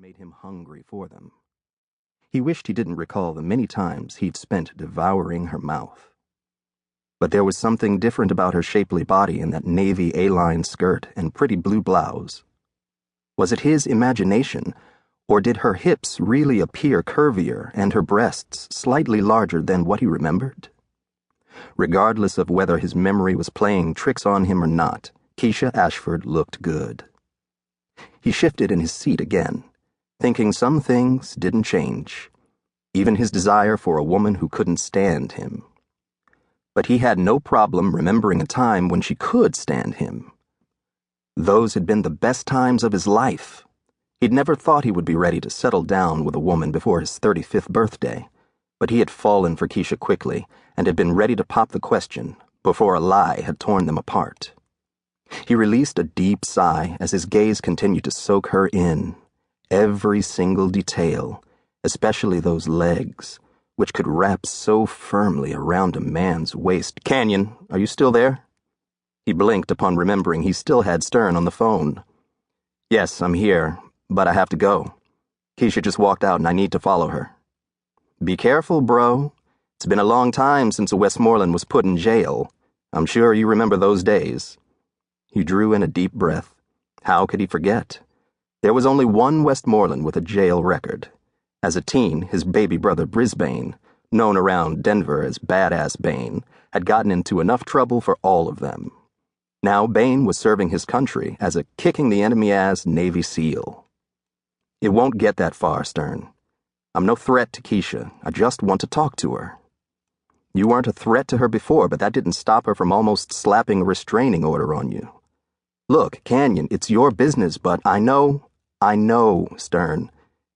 made him hungry for them. He wished he didn't recall the many times he'd spent devouring her mouth. But there was something different about her shapely body in that navy A-line skirt and pretty blue blouse. Was it his imagination, or did her hips really appear curvier and her breasts slightly larger than what he remembered? Regardless of whether his memory was playing tricks on him or not, Keisha Ashford looked good. He shifted in his seat again, thinking some things didn't change, even his desire for a woman who couldn't stand him. But he had no problem remembering a time when she could stand him. Those had been the best times of his life. He'd never thought he would be ready to settle down with a woman before his 35th birthday, but he had fallen for Keisha quickly and had been ready to pop the question before a lie had torn them apart. He released a deep sigh as his gaze continued to soak her in, every single detail, especially those legs, which could wrap so firmly around a man's waist. "Canyon, are you still there?" He blinked upon remembering he still had Stern on the phone. "Yes, I'm here, but I have to go. Keisha just walked out and I need to follow her." "Be careful, bro. It's been a long time since a Westmoreland was put in jail. I'm sure you remember those days." He drew in a deep breath. How could he forget? There was only one Westmoreland with a jail record. As a teen, his baby brother Brisbane, known around Denver as Badass Bane, had gotten into enough trouble for all of them. Now Bane was serving his country as a kicking-the-enemy-ass Navy SEAL. "It won't get that far, Stern. I'm no threat to Keisha. I just want to talk to her." "You weren't a threat to her before, but that didn't stop her from almost slapping a restraining order on you. Look, Canyon, it's your business, but I know, Stern.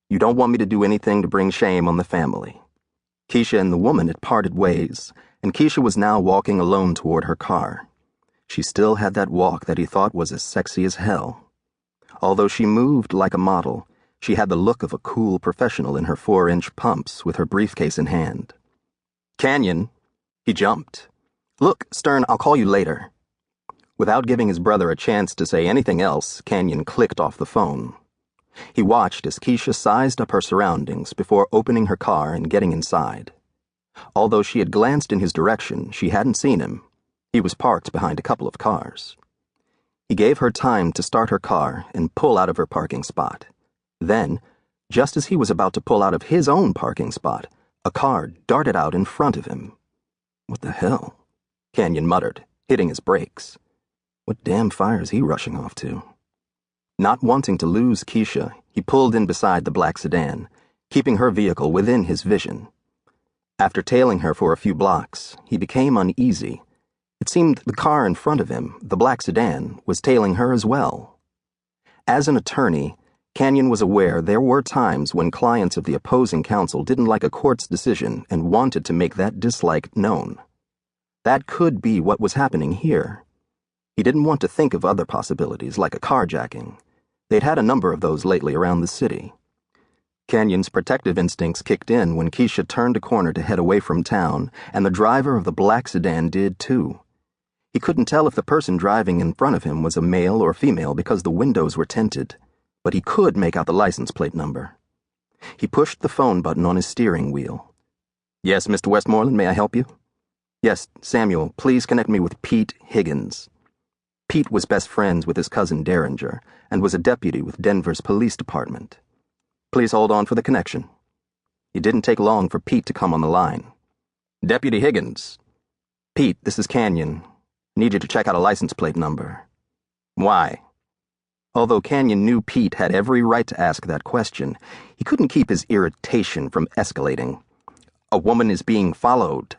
You don't want me to do anything to bring shame on the family." Keisha and the woman had parted ways, and Keisha was now walking alone toward her car. She still had that walk that he thought was as sexy as hell. Although she moved like a model, she had the look of a cool professional in her 4-inch pumps with her briefcase in hand. "Canyon." He jumped. "Look, Stern, I'll call you later." Without giving his brother a chance to say anything else, Canyon clicked off the phone. He watched as Keisha sized up her surroundings before opening her car and getting inside. Although she had glanced in his direction, she hadn't seen him. He was parked behind a couple of cars. He gave her time to start her car and pull out of her parking spot. Then, just as he was about to pull out of his own parking spot, a car darted out in front of him. "What the hell?" Canyon muttered, hitting his brakes. What damn fire is he rushing off to? Not wanting to lose Keisha, he pulled in beside the black sedan, keeping her vehicle within his vision. After tailing her for a few blocks, he became uneasy. It seemed the car in front of him, the black sedan, was tailing her as well. As an attorney, Canyon was aware there were times when clients of the opposing counsel didn't like a court's decision and wanted to make that dislike known. That could be what was happening here. He didn't want to think of other possibilities, like a carjacking. They'd had a number of those lately around the city. Canyon's protective instincts kicked in when Keisha turned a corner to head away from town, and the driver of the black sedan did too. He couldn't tell if the person driving in front of him was a male or female because the windows were tinted, but he could make out the license plate number. He pushed the phone button on his steering wheel. "Yes, Mr. Westmoreland, may I help you?" "Yes, Samuel, please connect me with Pete Higgins." Pete was best friends with his cousin Derringer and was a deputy with Denver's police department. "Please hold on for the connection." It didn't take long for Pete to come on the line. "Deputy Higgins." "Pete, this is Canyon. Need you to check out a license plate number." "Why?" Although Canyon knew Pete had every right to ask that question, he couldn't keep his irritation from escalating. "A woman is being followed."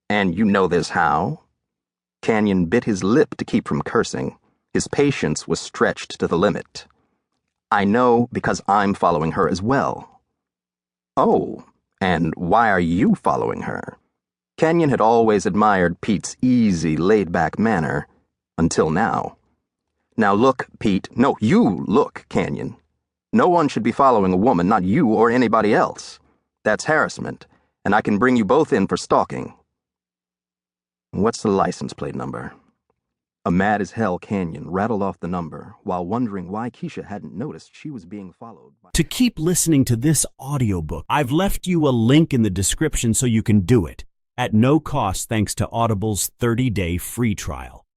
"And you know this how?" Canyon bit his lip to keep from cursing. His patience was stretched to the limit. "I know because I'm following her as well." "Oh, and why are you following her?" Canyon had always admired Pete's easy, laid-back manner, until now. "Now look, Pete. No, you look, Canyon. No one should be following a woman, not you or anybody else. That's harassment, and I can bring you both in for stalking." "What's the license plate number?" A mad-as-hell Canyon rattled off the number while wondering why Keisha hadn't noticed she was being followed by... To keep listening to this audiobook, I've left you a link in the description so you can do it, at no cost thanks to Audible's 30-day free trial.